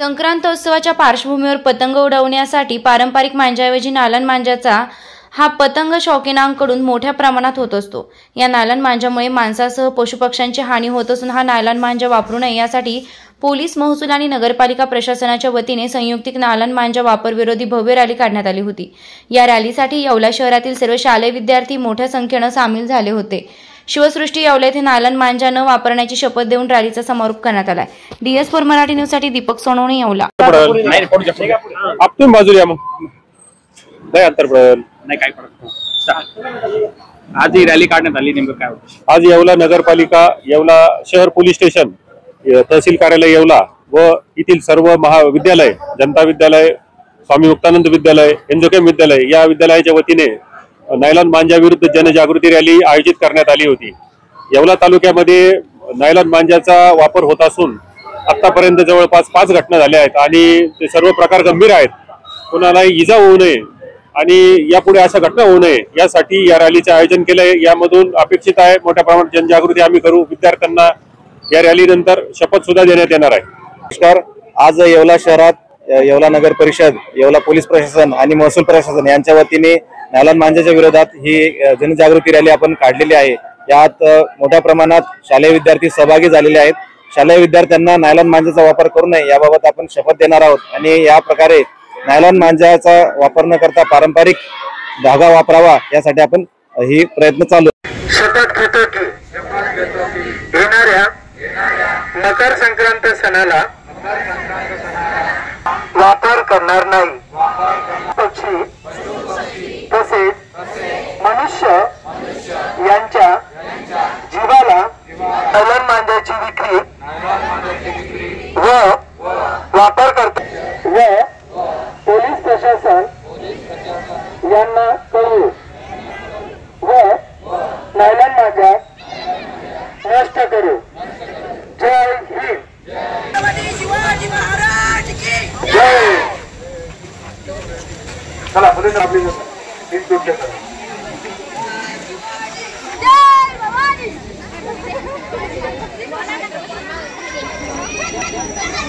संक्रांतोत्सवाच्या पार्श्वभूमीवर पतंग उडवण्यासाठी पारंपरिक मांजाऐवजी नालन मांजाचा हा पतंग शौकीनांकडून मोठ्या प्रमाणात होत असतो। या नालन मांजामुळे माणसासह पशुपक्ष्यांची हानी होत असून हा नालन मांजा वापरू नये यासाठी पोलीस, महसूल आणि नगरपालिका प्रशासनाच्या वतीने संयुक्तिक नालन मांजा वापर विरोधी भव्य रॅली काढण्यात आली होती। या रॅलीसाठी येवला शहरातील सर्व शालेय विद्यार्थी मोठ्या संख्येने सामील झाले होते। शिवसृष्टी येवला येथे नालन मांजा न वापरण्याची शपथ देऊन रॅलीचा समारोप करण्यात आला। DS4 मराठी न्यूज साठी दीपक सोनवणे, येवला। आज ही रॅली काढण्यात आली, नेमकं काय होतं? आज येवला नगरपालिका, येवला शहर पोलीस स्टेशन, तहसील कार्यालय येवला व येथील सर्व महाविद्यालय, जनता विद्यालय, स्वामी मुक्तानंद विद्यालय, एनजोकेम विद्यालय या विद्यालयाच्या वतीने नायलॉन मांजा विरुद्ध जनजागृती रॅली आयोजित करण्यात आली होती। येवला तालुक्यामध्ये नायलॉन मांजाचा वापर होत असून आतापर्यंत जवळपास 5 घटना झाल्या आहेत आणि ते सर्व प्रकार गंभीर आहेत। कोणालाही इजा होऊ नये आणि यापुढे अशा घटना होऊ नये यासाठी या रॅलीचे आयोजन केले आहे। यामधून अपेक्षित आहे मोठ्या प्रमाणात जनजागृती आम्ही करू। विद्यार्थ्यांना या रॅलीनंतर शपथ सुद्धा देण्यात येणार आहे। नमस्कार। आज येवला शहरात येवला नगर परिषद, येवला पोलीस प्रशासन आणि महसूल प्रशासन यांच्या वतीने नायलॉन मांजाच्या विरोधात ही जनजागृती रॅली आपण काढलेली आहे। यात मोठ्या प्रमाणात शालेय विद्यार्थी सहभागी झालेले आहेत। शालेय विद्यार्थ्यांना नायलॉन मांजाचा वापर करू नये याबाबत आपण शपथ देणार आहोत आणि या प्रकारे नायलॉन मांजाचा वापर न करता पारंपरिक धागा वापरावा यासाठी आपण ही प्रयत्न चालू आहे। शपथ घेतो की येणाऱ्या मकर संक्रांत सणाला वापर करणार नाही। पक्षी तसेच मनुष्य यांच्या जीवाला नायलॉन मांजाची विक्री व वापर करतात व पोलीस प्रशासन यांना कळवू व नायलॉन मांजा नष्ट करू। जय हिंद, शिवाजी महाराज की जय। चला,